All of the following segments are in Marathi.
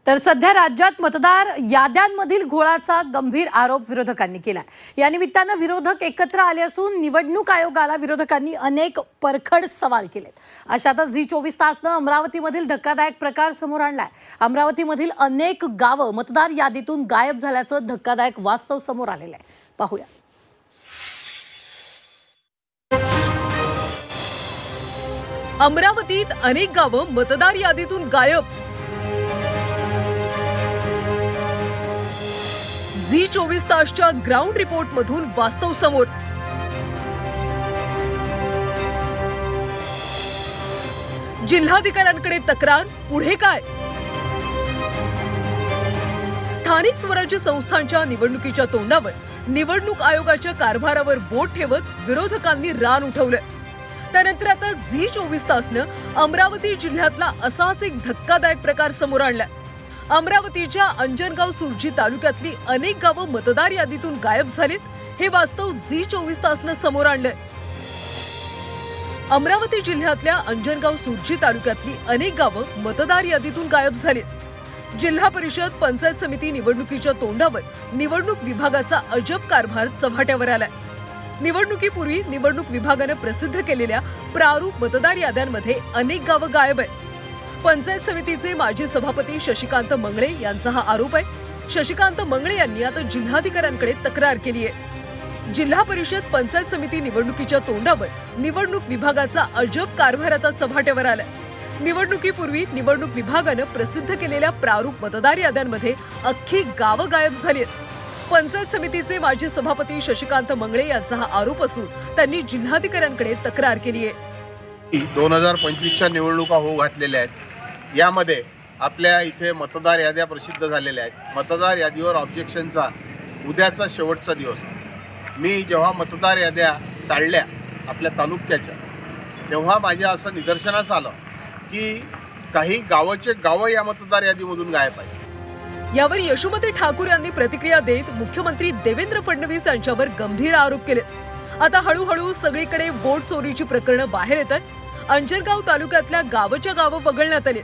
तर सध्या राज्यात मतदार याद्यांमधील घोळाचा गंभीर आरोप विरोधकांनी केला। या निमित्ताने विरोधक एकत्र आले असून निवडणूक आयोगाला विरोधकांनी अनेक परखड सवाल केलेत। अशातच झी24 तासने अमरावतीमधील धक्कादायक प्रकार समोर आणलाय। अमरावतीमधील अनेक गावं मतदार यादीतून गायब झाल्याचं धक्कादायक वास्तव समोर आलेलं आहे। पाहूया। अमरावतीत अनेक गावं मतदार यादीतून गायब। झी24 तासच्या ग्राउंड रिपोर्ट मधून वास्तव समोर। जिल्हाधिकाऱ्यांकडे तक्रार, पुढे काय? स्थानिक स्वराज्य संस्थांच्या निवडणुकीच्या तोंडावर निवडणूक आयोगाच्या कारभारावर बोट ठेवत विरोधकांनी रान उठवलंय। त्यानंतर आता झी24 तासने अमरावती जिल्ह्यातला असाच एक धक्कादायक प्रकार समोर आणलाय। अमरावतीच्या अंजनगाव सुर्जी तालुक्यातली अनेक गावं मतदार यादीतून गायब झालीत। हे वास्तव झी24 तासने समोर आणलंय। अमरावती जिल्ह्यातल्या अंजनगाव सुर्जी तालुक्यातली अनेक गावं मतदार यादीतून गायब झालीत। जिल्हा परिषद पंचायत समिती निवडणुकीच्या तोंडावर निवडणूक विभागाचा अजब कारभार चव्हाट्यावर आलाय। निवडणुकीपूर्वी निवडणूक विभागाने प्रसिद्ध केलेल्या प्रारूप मतदार याद्यांमध्ये अनेक गावं गायब आहेत। पंचायत समितीचे माजी सभापती शशिकांत मंगळे यांचा हा आरोप आहे। शशिकांत मंगळे यांनी आता जिल्हाधिकाऱ्यांकडे तक्रार केली आहे। जिल्हा परिषद पंचायत समिती निवडणुकीच्या तोंडावर निवडणूक विभागाचा अजब कारभार आता चव्हाट्यावर आलाय। निवडणुकीपूर्वी निवडणूक विभागाने प्रसिद्ध केलेल्या प्रारूप मतदार याद्यांमध्ये अख्खी गावं गायब झाली आहेत। पंचायत समितीचे माजी सभापती शशिकांत मंगळे यांचा हा आरोप असून त्यांनी जिल्हाधिकाऱ्यांकडे तक्रार केली आहे। 2025च्या निवडणुका होऊ घातलेल्या आहेत। यामध्ये आपल्या इथे मतदार याद्या प्रसिद्ध झालेल्या आहेत। मतदार यादीवर ऑब्जेक्शनचा उद्याचा शेवटचा दिवस आहे। मी जेव्हा मतदार याद्या चालल्या आपल्या तालुक्याच्या तेव्हा माझ्या असं निदर्शनास आलं की काही गावं या मतदार यादीमधून गायब आहेत। यावर यशोमती ठाकूर यांनी प्रतिक्रिया देत मुख्यमंत्री देवेंद्र फडणवीस यांच्यावर गंभीर आरोप केले। आता हळूहळू सगळीकडे वोट चोरीची प्रकरणं बाहेर येत आहेत। अंजनगाव तालुक्यातल्या गावच्या गावं वगळण्यात आली।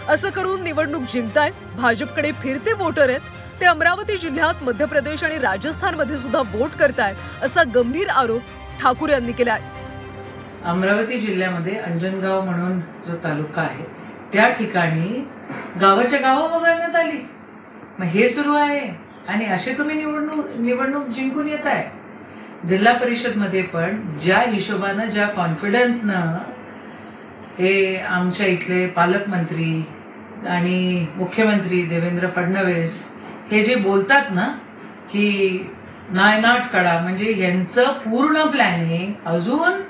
असं करून निवडणूक जिंकतायत। भाजपकडे फिरते वोटर आहेत। ते अमरावती जिल्ह्यात मध्य प्रदेश आणि राजस्थानमध्ये सुद्धा वोट करतायत असा गंभीर आरोप ठाकूर यांनी केला आहे। अमरावती जिल्ह्यामध्ये अंजनगाव म्हणून जो तालुका आहे त्या ठिकाणी गावाच्या गावं वगळण्यात आली। मग हे सुरू आहे आणि असे तुम्ही निवडणूक जिंकून येत आहे। जिल्हा परिषद मध्ये पण ज्या हिशोबाने ज्या कॉन्फिडन्सनं हे आमच्या इथले पालकमंत्री आणि मुख्यमंत्री देवेंद्र फडणवीस हे जे बोलतात ना की नायनाट काढा, म्हणजे यांचं पूर्ण प्लॅनिंग अजून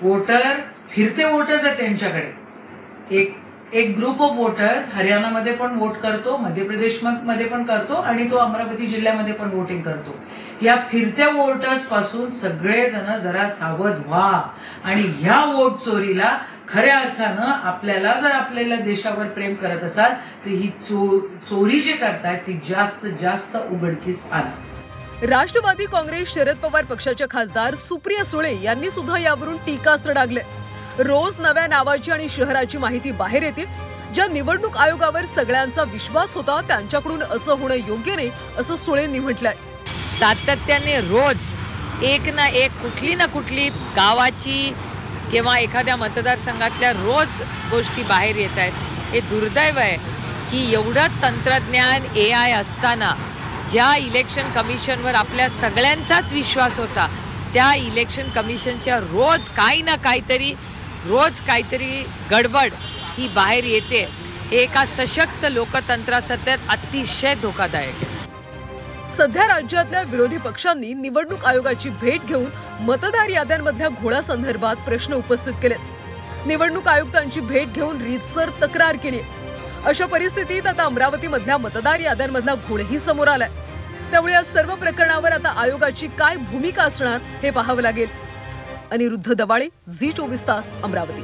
वोटर फिरते वोटर्स आहेत त्यांच्याकडे। एक ग्रुप ऑफ वोटर्स हरियाणामध्ये पण वोट करतो, मध्य प्रदेश मध्ये पण करतो आणि तो अमरावती जिल्ह्यामध्ये पण वोटिंग करतो। या फिरत्या वोटर्स पासून सगळेजण जरा सावध व्हा आणि ह्या वोट चोरीला खऱ्या अर्थानं आपल्याला देशावर प्रेम करत असाल तर ही चोरी जे करतायत ती जास्त उघडकीस आणा। राष्ट्रवादी काँग्रेस शरद पवार पक्षाच्या खासदार सुप्रिया सुळे यांनी सुद्धा यावरून टीकास्त्र डागले। रोज नव्या नावाची आणि शहराची माहिती बाहेर येते। ज्या निवडणूक आयोगावर सगळ्यांचा विश्वास होता त्यांच्याकडून असं होणं योग्य नाही असं सुळेंनी म्हटलंय। सातत्याने रोज एक ना एक कुठली ना कुठली गावाची किंवा एखाद्या मतदारसंघातल्या रोज गोष्टी बाहेर येत आहेत। हे दुर्दैव आहे की एवढं तंत्रज्ञान AI असताना ज्या इलेक्शन कमिशनवर आपल्या सगळ्यांचाच विश्वास होता त्या इलेक्शन कमिशनच्या रोज काहीतरी गडबड ही बाहेर येते। हे एका सशक्त लोकतंत्रासाठी अतिशय धोकादायक आहे। सध्या राज्यातल्या विरोधी पक्षांनी निवडणूक आयोगाची भेट घेऊन मतदार याद्यांमधल्या घोळासंदर्भात प्रश्न उपस्थित केलेत। निवडणूक आयुक्तांची भेट घेऊन रीतसर तक्रार केली। अशा परिस्थितीत आता अमरावतीमधल्या मतदार याद्यांमधला घोळही समोर आलाय। त्यामुळे या सर्व प्रकरणावर आता आयोगाची काय भूमिका असणार हे पाहावं लागेल। अनिरुद्ध दवाळे, झी24 तास, अमरावती।